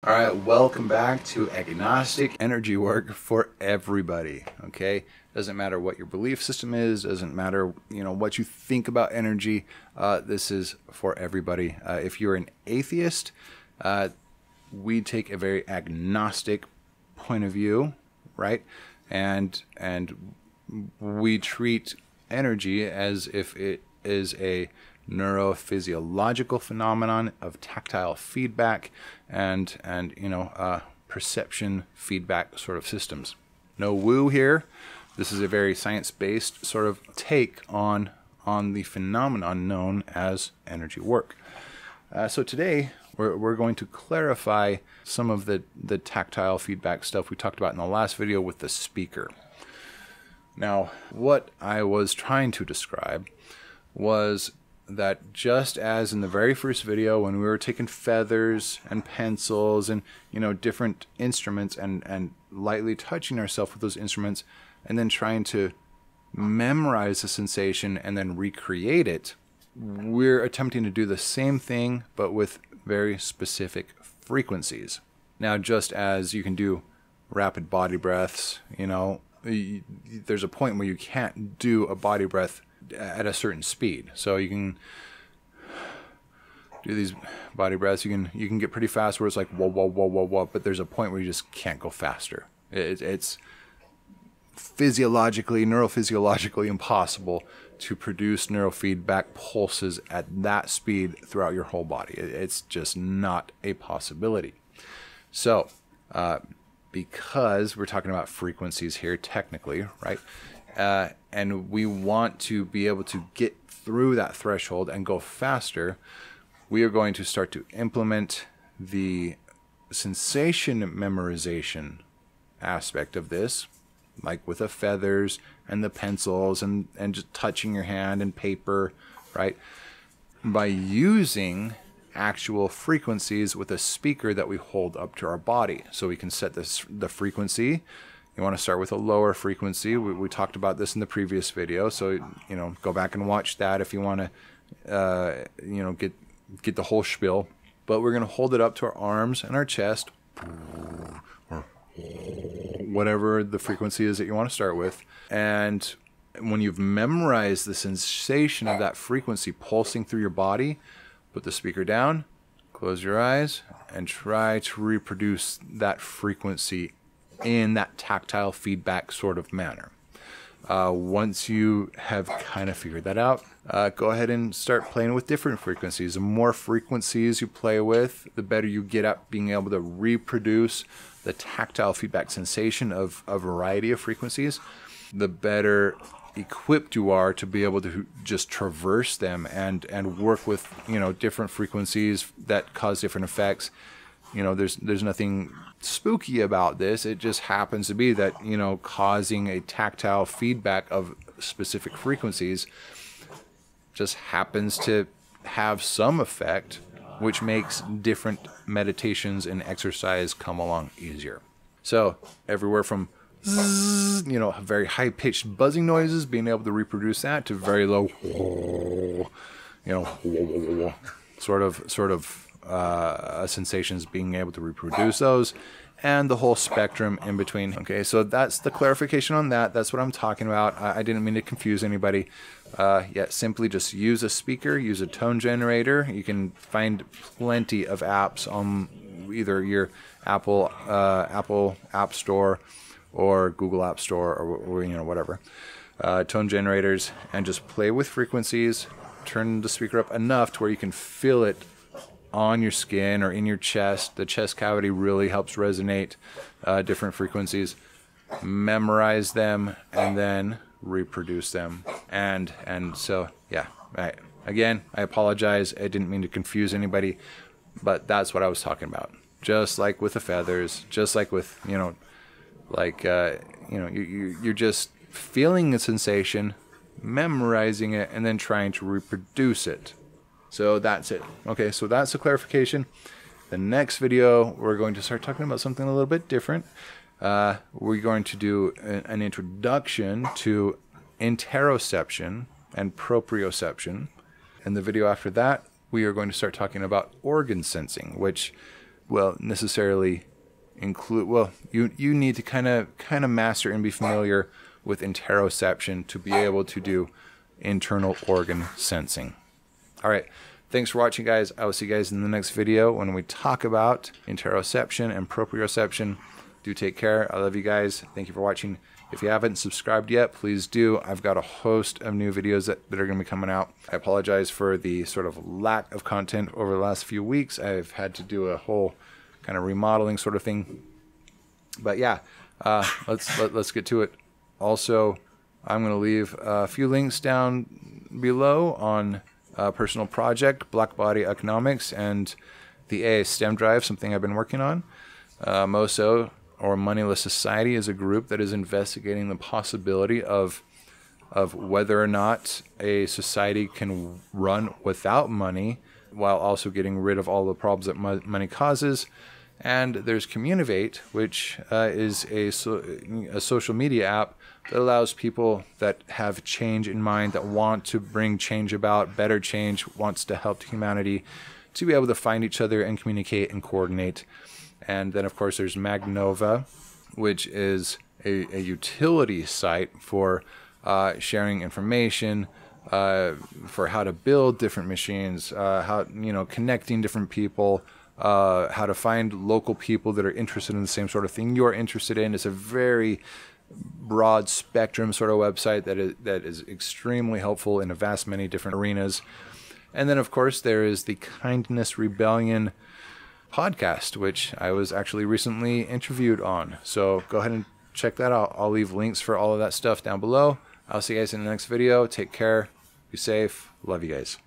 All right, welcome back to Agnostic Energy Work for everybody. Okay, doesn't matter what your belief system is, doesn't matter what you think about energy. This is for everybody. If you're an atheist, we take a very agnostic point of view, right? And we treat energy as if it is a neurophysiological phenomenon of tactile feedback and perception feedback sort of systems. No woo here. This is a very science-based sort of take on the phenomenon known as energy work. So today we're going to clarify some of the tactile feedback stuff we talked about in the last video with the speaker. Now, what I was trying to describe was that just as in the very first video when we were taking feathers and pencils and different instruments and lightly touching ourselves with those instruments and then trying to memorize the sensation and then recreate it, we're attempting to do the same thing but with very specific frequencies. Now, just as you can do rapid body breaths, there's a point where you can't do a body breath at a certain speed. So you can do these body breaths. You can get pretty fast where it's like whoa, whoa, whoa, whoa, whoa. But there's a point where you just can't go faster. It's neurophysiologically impossible to produce neurofeedback pulses at that speed throughout your whole body. It's just not a possibility. So because we're talking about frequencies here technically, right? And we want to be able to get through that threshold and go faster, we are going to start to implement the sensation memorization aspect of this, like with the feathers and the pencils and just touching your hand and paper, right? By using actual frequencies with a speaker that we hold up to our body. So we can set the frequency. You want to start with a lower frequency. We talked about this in the previous video, so go back and watch that if you want to get the whole spiel. But we're going to hold it up to our arms and our chest, or whatever the frequency is that you want to start with. And when you've memorized the sensation of that frequency pulsing through your body, put the speaker down, close your eyes, and try to reproduce that frequency in that tactile feedback sort of manner. Once you have kind of figured that out, go ahead and start playing with different frequencies. The more frequencies you play with, the better you get at being able to reproduce the tactile feedback sensation of a variety of frequencies, the better equipped you are to be able to just traverse them and work with different frequencies that cause different effects. There's nothing spooky about this. It just happens to be that causing a tactile feedback of specific frequencies just happens to have some effect, which makes different meditations and exercise come along easier. So everywhere from very high-pitched buzzing noises, being able to reproduce that, to very low, sort of sensations, being able to reproduce those, and the whole spectrum in between. Okay, so that's the clarification on that. That's what I'm talking about. I didn't mean to confuse anybody. Simply just use a speaker, use a tone generator. You can find plenty of apps on either your Apple App Store or Google App Store or whatever. Tone generators, and just play with frequencies. Turn the speaker up enough to where you can feel it on your skin or in your chest. The chest cavity really helps resonate different frequencies. Memorize them and then reproduce them. And so, yeah. Again, I apologize. I didn't mean to confuse anybody, but that's what I was talking about. Just like with the feathers, just like with, you're just feeling a sensation, memorizing it, and then trying to reproduce it. So that's it. Okay, so that's the clarification. The next video, we're going to start talking about something a little bit different. We're going to do an introduction to interoception and proprioception. In the video after that, we are going to start talking about organ sensing, which necessarily include, well, you need to kind of master and be familiar with interoception to be able to do internal organ sensing. All right, thanks for watching, guys. I will see you guys in the next video when we talk about interoception and proprioception. Do take care. I love you guys. Thank you for watching. If you haven't subscribed yet, please do. I've got a host of new videos that are going to be coming out. I apologize for the sort of lack of content over the last few weeks. I've had to do a whole kind of remodeling sort of thing. But yeah, let's get to it. Also, I'm going to leave a few links down below on a personal project, Blackbody Economics, and the AA STEM Drive, something I've been working on. MOSO, or Moneyless Society, is a group that is investigating the possibility of whether or not a society can run without money while also getting rid of all the problems that money causes. And there's Communivate, which is a social media app that allows people that have change in mind, that want to bring change about, better change, wants to help humanity, to be able to find each other and communicate and coordinate. And then, of course, there's Magnova, which is a utility site for sharing information, for how to build different machines, how, connecting different people, how to find local people that are interested in the same sort of thing you're interested in. It's a very broad spectrum sort of website that is extremely helpful in a vast many different arenas. And then, of course, there is the Kindness Rebellion podcast, which I was actually recently interviewed on. So go ahead and check that out. I'll leave links for all of that stuff down below. I'll see you guys in the next video. Take care. Be safe. Love you guys.